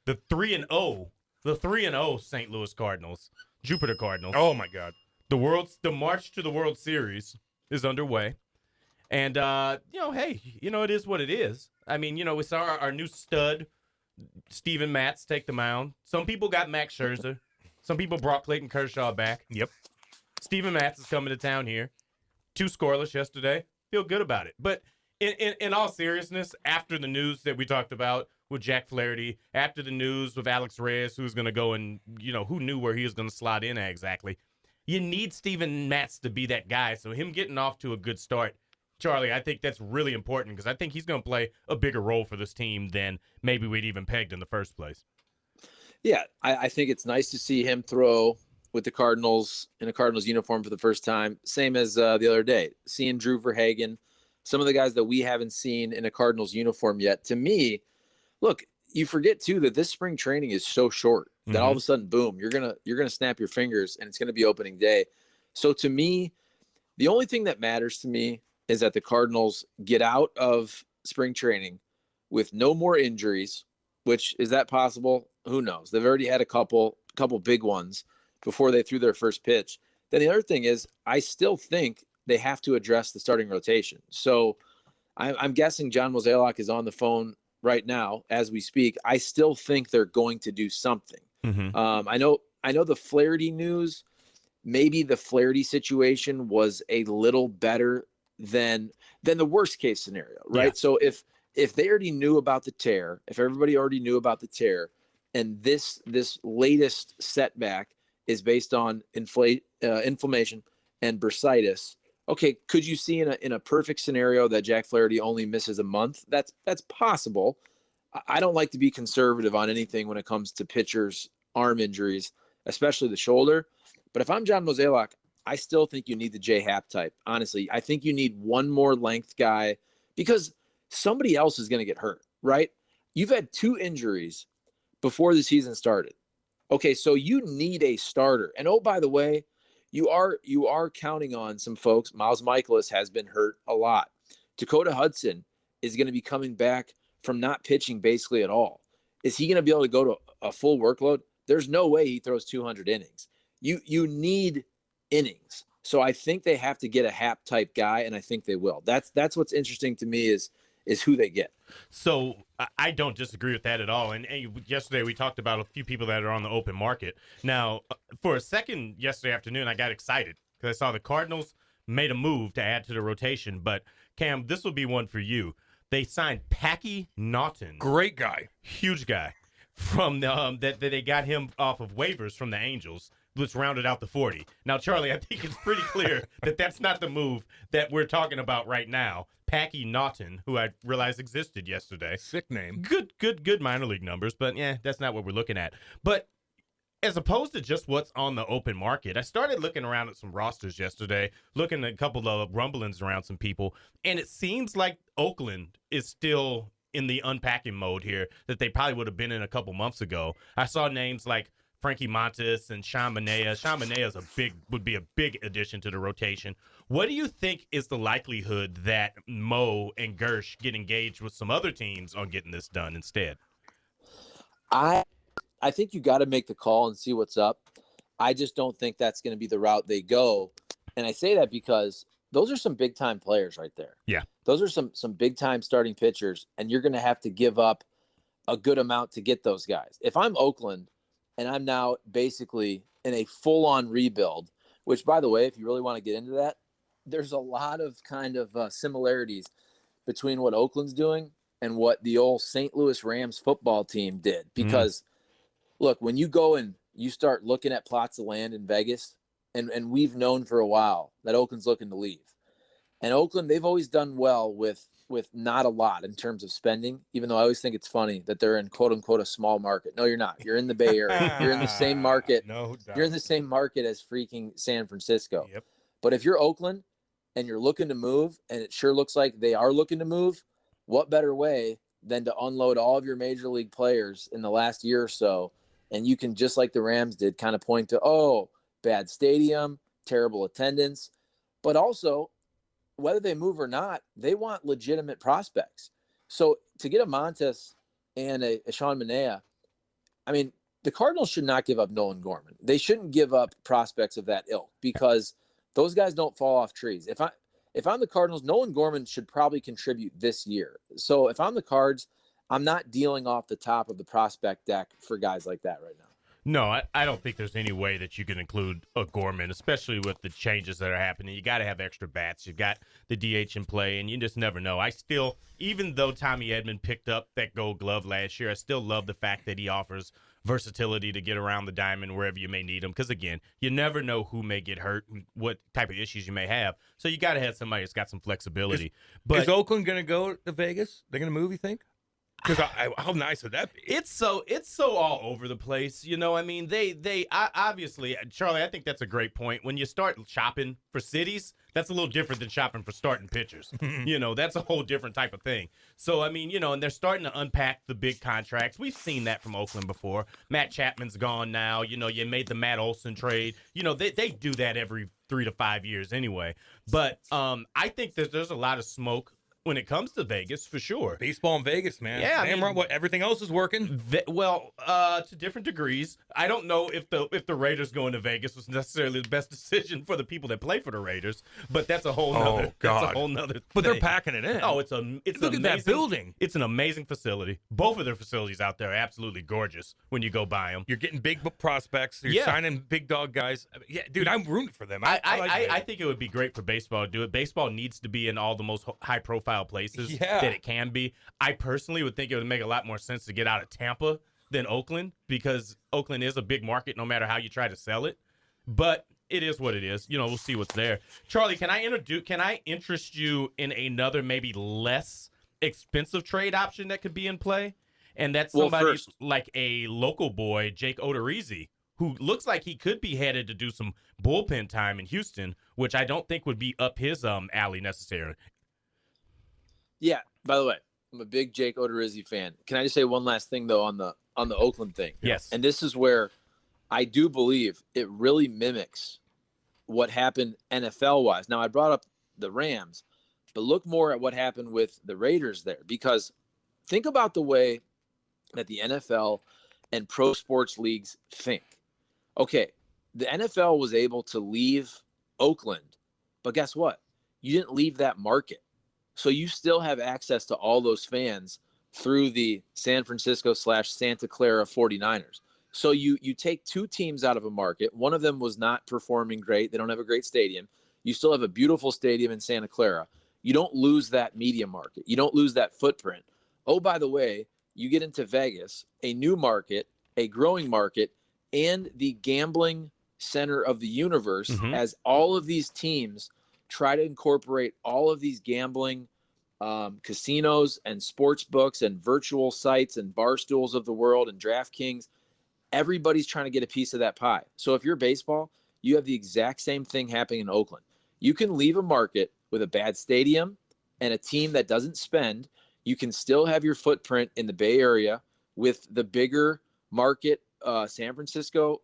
the 3-0, the 3-0 St. Louis Cardinals, Jupiter Cardinals. Oh my God. The march to the World Series is underway. And hey, it is what it is. I mean, we saw our new stud, Steven Matz, take the mound. Some people got Max Scherzer. Some people brought Clayton Kershaw back. Yep. Steven Matz is coming to town here. 2 scoreless yesterday. Feel good about it. But in all seriousness, after the news that we talked about with Jack Flaherty, after the news with Alex Reyes, who's going to go and, who knew where he was going to slot in at exactly, you need Steven Matz to be that guy. So him getting off to a good start, Charlie, I think that's really important because I think he's going to play a bigger role for this team than maybe we'd even pegged in the first place. Yeah, I think it's nice to see him throw with the Cardinals in a Cardinals uniform for the first time. Same as the other day, seeing Drew Verhagen, some of the guys that we haven't seen in a Cardinals uniform yet. To me, look, you forget too that this spring training is so short that all of a sudden, boom, you're gonna snap your fingers and it's gonna be opening day. So to me, the only thing that matters to me is that the Cardinals get out of spring training with no more injuries. Which is that possible? Who knows? They've already had a couple big ones before they threw their first pitch. Then the other thing is, I still think they have to address the starting rotation. So I'm guessing John Mozeliak is on the phone right now as we speak. I still think they're going to do something. I know the Flaherty news. Maybe the Flaherty situation was a little better than the worst case scenario, right? Yeah. So if they already knew about the tear, if everybody already knew about the tear, and this latest setback is based on inflammation and bursitis, okay, could you see in a perfect scenario that Jack Flaherty only misses a month? That's possible. I don't like to be conservative on anything when it comes to pitchers' arm injuries, especially the shoulder. But if I'm John Mozeliak, I still think you need the J Happ type. Honestly, I think you need one more length guy because somebody else is going to get hurt, right? You've had 2 injuries before the season started. Okay, so you need a starter. And oh, by the way, you are counting on some folks. Miles Michaelis has been hurt a lot. Dakota Hudson is going to be coming back from not pitching basically at all. Is he going to be able to go to a full workload? There's no way he throws 200 innings. You need innings. So I think they have to get a Happ type guy, and I think they will. That's what's interesting to me is who they get. So I don't disagree with that at all. And yesterday we talked about a few people that are on the open market. Now, for a second yesterday afternoon, I got excited because I saw the Cardinals made a move to add to the rotation. But, Cam, this will be one for you. They signed Packy Naughton. Great guy. Huge guy. From that they got him off of waivers from the Angels, which rounded out the 40. Now, Charlie, I think it's pretty clear that that's not the move that we're talking about right now. Packy Naughton, who I realized existed yesterday. Sick name. Good minor league numbers, but that's not what we're looking at. But as opposed to just what's on the open market, I started looking around at some rosters yesterday, looking at a couple of rumblings around some people, and it seems like Oakland is still in the unpacking mode here that they probably would have been in a couple months ago. I saw names like Frankie Montas and Sean Manaea. Sean Manaea would be a big addition to the rotation. What do you think is the likelihood that Mo and Gersh get engaged with some other teams on getting this done instead? I think you got to make the call and see what's up. I just don't think that's going to be the route they go. And I say that because those are some big-time players right there. Yeah. Those are some big-time starting pitchers, and you're going to have to give up a good amount to get those guys. If I'm Oakland and I'm now basically in a full-on rebuild, which, by the way, if you really want to get into that, there's a lot of kind of similarities between what Oakland's doing and what the old St. Louis Rams football team did. Because, look, when you go and you start looking at plots of land in Vegas, and we've known for a while that Oakland's looking to leave. And Oakland, they've always done well with not a lot in terms of spending, even though I always think it's funny that they're in quote-unquote a small market. No, you're not. You're in the Bay Area. You're in the same market. No doubt. You're in the same market as freaking San Francisco. Yep. But if you're Oakland and you're looking to move, and it sure looks like they are looking to move, what better way than to unload all of your major league players in the last year or so, and you can, just like the Rams did, kind of point to, bad stadium, terrible attendance, but also whether they move or not, they want legitimate prospects. So to get a Montas and a Sean Manaea, I mean, the Cardinals should not give up Nolan Gorman. They shouldn't give up prospects of that ilk because those guys don't fall off trees. If I'm the Cardinals, Nolan Gorman should probably contribute this year. So if I'm the Cards, I'm not dealing off the top of the prospect deck for guys like that right now. No, I don't think there's any way that you can include a Gorman, especially with the changes that are happening. You got to have extra bats. You've got the DH in play, and you just never know. I still, even though Tommy Edman picked up that Gold Glove last year, I still love the fact that he offers versatility to get around the diamond wherever you may need him. Because, again, you never know who may get hurt and what type of issues you may have. So you got to have somebody that's got some flexibility. Is Oakland going to go to Vegas? They're going to move, you think? Because how nice would that be? It's so all over the place, you know. I mean, they obviously, Charlie. I think that's a great point. When you start shopping for cities, that's a little different than shopping for starting pitchers. You know, that's a whole different type of thing. So I mean, you know, and they're starting to unpack the big contracts. We've seen that from Oakland before. Matt Chapman's gone now. You know, you made the Matt Olson trade. You know, they do that every 3 to 5 years anyway. But I think there's a lot of smoke when it comes to Vegas, for sure. Baseball in Vegas, man. Yeah, Damn right. What, everything else is working. To different degrees. I don't know if the Raiders going to Vegas was necessarily the best decision for the people that play for the Raiders, but that's a whole nother. God. That's a whole nother. But they're thing. packing it in. Oh, it's Look amazing, at that building. It's an amazing facility. Both of their facilities out there are absolutely gorgeous when you go by them. You're getting big prospects. You're signing big dog guys. Yeah, dude, I'm rooting for them. I think it would be great for baseball to do it. Baseball needs to be in all the most high-profile places that it can be. I personally would think it would make a lot more sense to get out of Tampa than Oakland, because Oakland is a big market no matter how you try to sell it. But it is what it is. You know, we'll see what's there. Charlie, can I interest you in another maybe less expensive trade option that could be in play? And that's somebody like a local boy, Jake Odorizzi, who looks like he could be headed to do some bullpen time in Houston, which I don't think would be up his alley necessarily. Yeah, by the way, I'm a big Jake Odorizzi fan. Can I just say one last thing, though, on the Oakland thing? Yes. And this is where I do believe it really mimics what happened NFL-wise. Now, I brought up the Rams, but look more at what happened with the Raiders there, because think about the way that the NFL and pro sports leagues think. Okay, the NFL was able to leave Oakland, but guess what? You didn't leave that market. So you still have access to all those fans through the San Francisco/Santa Clara 49ers. So you take two teams out of a market. One of them was not performing great. They don't have a great stadium. You still have a beautiful stadium in Santa Clara. You don't lose that media market. You don't lose that footprint. Oh, by the way, you get into Vegas, a new market, a growing market, and the gambling center of the universe, as all of these teams try to incorporate all of these gambling casinos and sports books and virtual sites and bar stools of the world and DraftKings. Everybody's trying to get a piece of that pie. So if you're baseball, you have the exact same thing happening in Oakland. You can leave a market with a bad stadium and a team that doesn't spend. You can still have your footprint in the Bay Area with the bigger market, San Francisco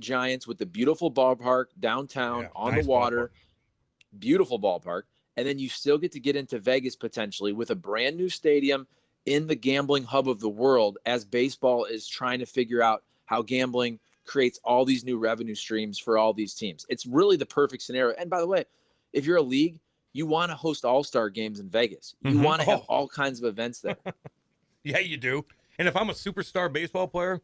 Giants, with the beautiful ballpark downtown on the water. Ballpark. Beautiful ballpark. And then you still get to get into Vegas potentially with a brand new stadium in the gambling hub of the world, as baseball is trying to figure out how gambling creates all these new revenue streams for all these teams. It's really the perfect scenario. And by the way, if you're a league, you want to host all-star games in Vegas. You want to have all kinds of events there. Yeah, you do. And if I'm a superstar baseball player,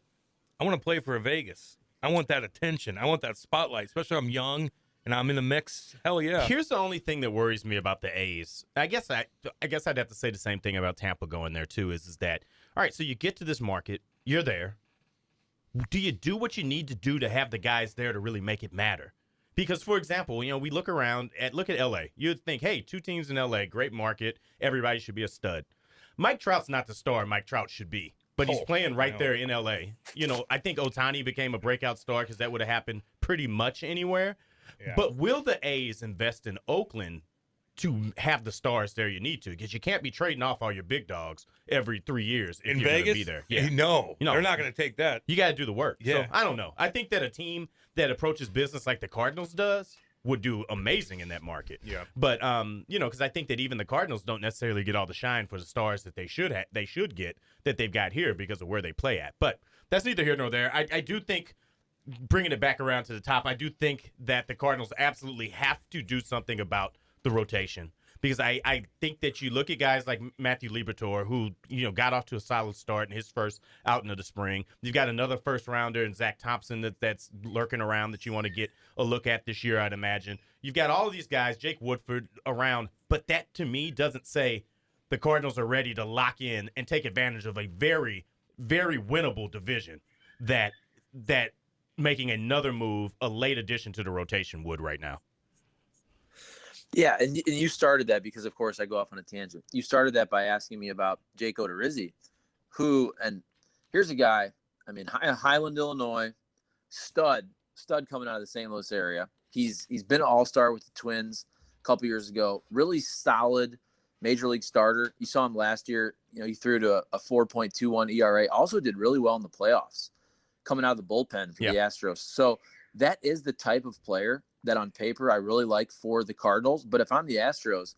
I want to play for Vegas. I want that attention. I want that spotlight, especially if I'm young and I'm in the mix. Hell yeah. Here's the only thing that worries me about the A's. I guess I'd have to say the same thing about Tampa going there too, is that, all right, so you get to this market, you're there. Do you do what you need to do to have the guys there to really make it matter? Because, for example, you know, we look at L.A. You'd think, hey, two teams in L.A., great market, everybody should be a stud. Mike Trout's not the star Mike Trout should be, but he's playing right there in L.A. You know, I think Ohtani became a breakout star because that would have happened pretty much anywhere. Yeah. But will the A's invest in Oakland to have the stars there you need to? Because you can't be trading off all your big dogs every 3 years if in you're Vegas. Be there. Yeah. No, they're not going to take that. You got to do the work. Yeah. So, I don't know. I think that a team that approaches business like the Cardinals does would do amazing in that market. Yeah. But you know, because I think that even the Cardinals don't necessarily get all the shine for the stars that they should get that they've got here because of where they play at. But that's neither here nor there. I do think, bringing it back around to the top, I do think that the Cardinals absolutely have to do something about the rotation. Because I think that you look at guys like Matthew Liberatore, who, got off to a solid start in his first outing of the spring. You've got another first-rounder in Zach Thompson that's lurking around that you want to get a look at this year, I'd imagine. You've got all of these guys, Jake Woodford, around. But that, to me, doesn't say the Cardinals are ready to lock in and take advantage of a very, very winnable division that making another move, a late addition to the rotation, would right now. Yeah, and you started that because, of course, I go off on a tangent. You started that by asking me about Jake Odorizzi, who, and here's a guy, Highland, Illinois, stud coming out of the St. Louis area. He's been an all-star with the Twins a couple years ago. Really solid major league starter. You saw him last year. He threw to a 4.21 ERA. Also did really well in the playoffs coming out of the bullpen for the Astros. So that is the type of player that on paper I really like for the Cardinals. But if I'm the Astros,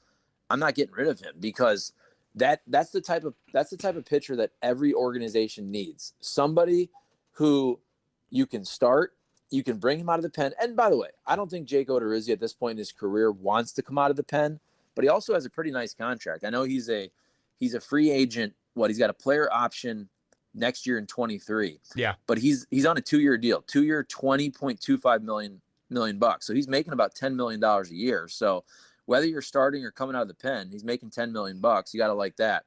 I'm not getting rid of him because that's the type of pitcher that every organization needs. Somebody who you can start, you can bring him out of the pen. And by the way, I don't think Jake Odorizzi at this point in his career wants to come out of the pen, but he also has a pretty nice contract. I know he's a free agent. He's got a player option next year in 23. Yeah. But he's on a 2-year deal, 2-year, $20.25 million bucks. So he's making about $10 million a year. So whether you're starting or coming out of the pen, he's making $10 million bucks. You got to like that.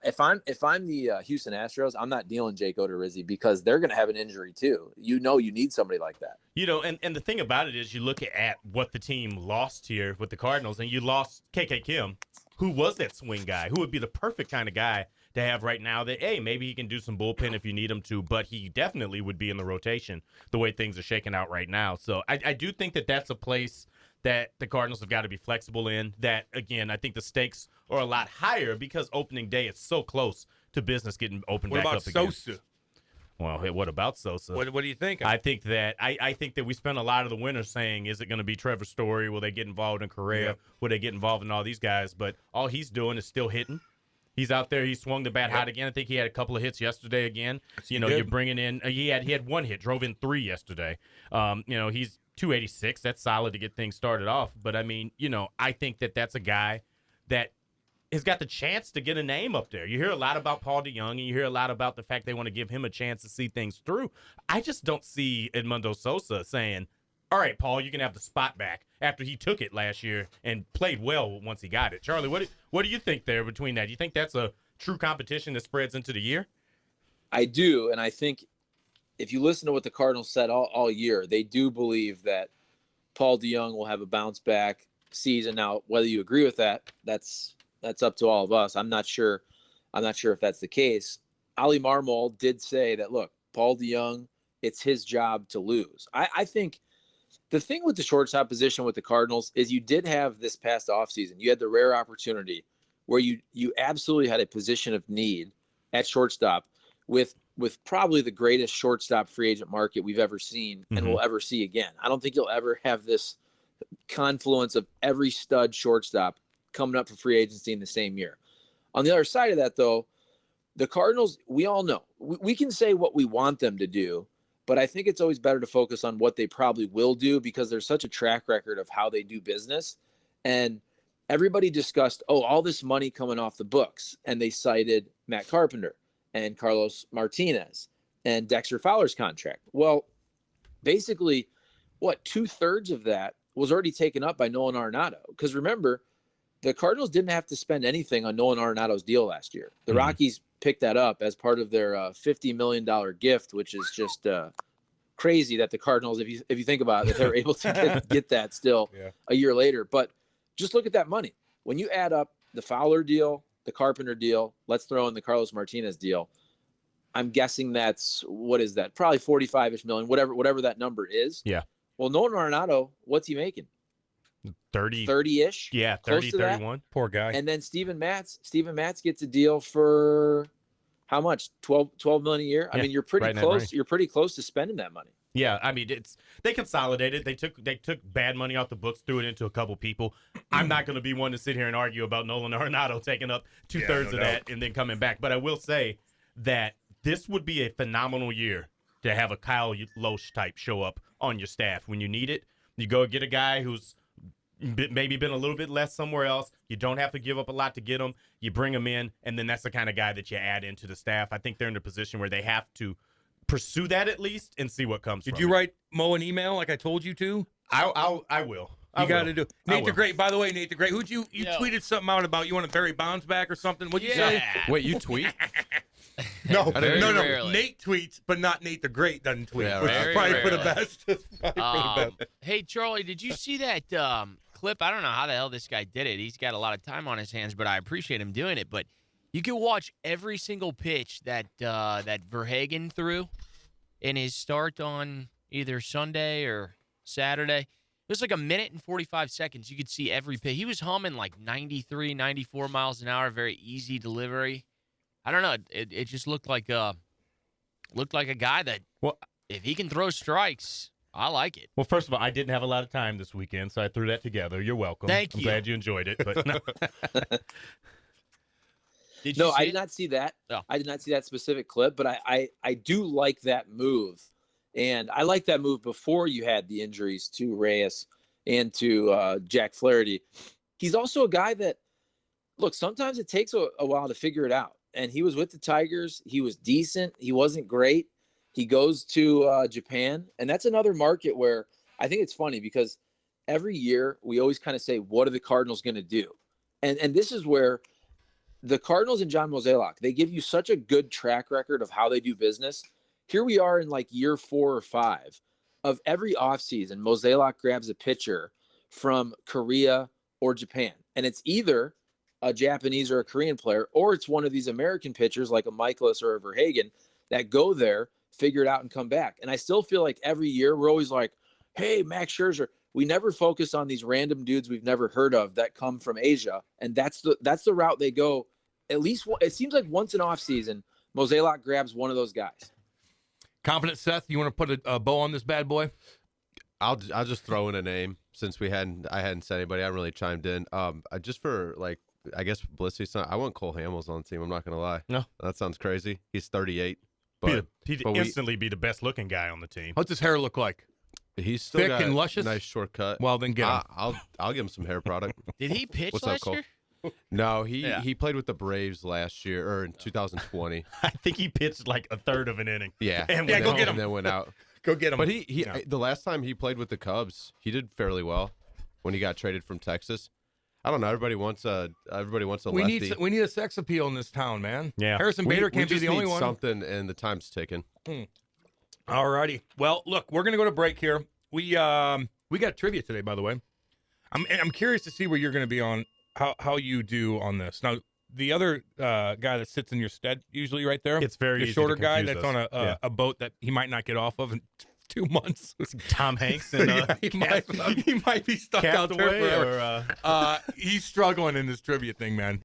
If I'm the Houston Astros, I'm not dealing Jake Odorizzi because they're going to have an injury too. You need somebody like that. And the thing about it is you look at what the team lost here with the Cardinals, and you lost KK Kim, who was that swing guy, who would be the perfect kind of guy to have right now that, hey, maybe he can do some bullpen if you need him to, but he definitely would be in the rotation the way things are shaking out right now. So I do think that that's a place that the Cardinals have got to be flexible in. That, again, I think the stakes are a lot higher because opening day is so close to business getting opened back up again. What about Sosa? Well, hey, what about Sosa? What do you think? I think that we spent a lot of the winter saying, is it going to be Trevor Story? Will they get involved in Correa? Yep. Will they get involved in all these guys? But all he's doing is still hitting. He's out there. He swung the bat hot again. I think he had a couple of hits yesterday again. You're bringing in he had one hit, drove in 3 yesterday. He's 286. That's solid to get things started off. But, I think that that's a guy that has got the chance to get a name up there. You hear a lot about Paul DeYoung, and you hear a lot about the fact they want to give him a chance to see things through. I just don't see Edmundo Sosa saying, all right, Paul, you can have the spot back after he took it last year and played well once he got it. Charlie, what do you think there between that? Do you think that's a true competition that spreads into the year? I do, and I think if you listen to what the Cardinals said all year, they do believe that Paul DeYoung will have a bounce back season. Now, whether you agree with that, that's up to all of us. I'm not sure if that's the case. Ali Marmol did say that, look, Paul DeYoung, it's his job to lose. I think the thing with the shortstop position with the Cardinals is you did have this past offseason. You had the rare opportunity where you absolutely had a position of need at shortstop with probably the greatest shortstop free agent market we've ever seen and will ever see again. I don't think you'll ever have this confluence of every stud shortstop coming up for free agency in the same year. On the other side of that, though, the Cardinals, we all know, we can say what we want them to do, but I think it's always better to focus on what they probably will do because there's such a track record of how they do business. And everybody discussed, all this money coming off the books. And they cited Matt Carpenter and Carlos Martinez and Dexter Fowler's contract. Well, basically, 2/3 of that was already taken up by Nolan Arenado. Because remember, the Cardinals didn't have to spend anything on Nolan Arenado's deal last year. The Rockies picked that up as part of their $50 million gift, which is just crazy that the Cardinals, if you think about it, that they're able to get that still a year later. But just look at that money. When you add up the Fowler deal, the Carpenter deal, let's throw in the Carlos Martinez deal, I'm guessing that's, what is that? Probably 45-ish million, whatever that number is. Yeah. Well, Nolan Arenado, what's he making? 30-ish. Yeah, 30, 31. Poor guy. And then Steven Matz gets a deal for how much? 12 million a year. I mean, you're pretty close. You're pretty close to spending that money. Yeah, I mean, they consolidated. They took bad money off the books, threw it into a couple people. I'm not going to be one to sit here and argue about Nolan Arenado taking up 2/3 of that and then coming back. But I will say that this would be a phenomenal year to have a Kyle Loesch type show up on your staff when you need it. You go get a guy who's maybe been a little bit less somewhere else. You don't have to give up a lot to get him. You bring him in, and then that's the kind of guy that you add into the staff. I think they're in a position where they have to pursue that at least and see what comes from Did you it. write Mo an email like I told you to? I will. You got to do. Nate the will. Great, by the way, Nate the Great. Who'd you tweeted something out about you want to Barry Bonds back or something? What'd you say? Wait, you tweet? No, Very no. rarely. Nate tweets, but not Nate the Great doesn't tweet, Yeah, which right. is probably for the Very best. It's probably for the best. Hey, Charlie, did you see that clip? I don't know how the hell this guy did it. He's got a lot of time on his hands, but I appreciate him doing it. But you can watch every single pitch that Verhagen threw in his start on either Sunday or Saturday. It was like a minute and 45 seconds. You could see every pitch. He was humming like 93, 94 miles an hour, very easy delivery. I don't know. It just looked like a guy that, if he can throw strikes, I like it. Well, first of all, I didn't have a lot of time this weekend, so I threw that together. You're welcome. Thank I'm you. glad you enjoyed it. But no. Did you No, see I it? did not see that. Oh. I did not see that specific clip, but I do like that move. And I like that move before you had the injuries to Reyes and to Jack Flaherty. He's also a guy that, look, sometimes it takes a while to figure it out. And he was with the Tigers. He was decent. He wasn't great. He goes to Japan. And that's another market where I think it's funny because every year we always kind of say, what are the Cardinals going to do? And this is where the Cardinals and John Mozeliak, they give you such a good track record of how they do business. Here we are in like year 4 or 5 of every offseason. Mozeliak grabs a pitcher from Korea or Japan. And it's either a Japanese or a Korean player, or it's one of these American pitchers like a Michaelis or a Verhagen that go there, figure it out, and come back. And I still feel like every year we're always like, hey, Max Scherzer. We never focus on these random dudes we've never heard of that come from Asia. And that's the route they go. At least it seems like once in off season, Mozeliak grabs one of those guys. Confident Seth, you want to put a bow on this bad boy? I'll just throw in a name since I hadn't said anybody. I haven't really chimed in. Just for like, I guess publicity's son. I want Cole Hamels on the team. I'm not gonna lie. No, that sounds crazy. He's 38, but he'd instantly be the best looking guy on the team. What's his hair look like? he's still Thick got and luscious? a nice shortcut. Well, then get him. I'll give him some hair product. Did he pitch What's up, last Cole? year? No, he played with the Braves last year or in 2020. I think he pitched like a third of an inning. Yeah, And Yeah, went go home. get him. And then went out. Go get him. But he the last time he played with the Cubs, he did fairly well when he got traded from Texas. I don't know. Everybody wants a we lefty. need a sex appeal in this town, man. Yeah. Harrison Bader can't be just the only need one. Something, and the time's ticking. All righty. Well, look, we're gonna go to break here. We got trivia today, by the way. I'm curious to see where you're gonna be on how you do on this. Now, the other guy that sits in your stead usually right there. It's very the easy to shorter guy confuse that's us. on a boat that he might not get off of in 2 months. Tom Hanks and Yeah, he might be stuck out there Castaway forever. or He's struggling in this trivia thing, man.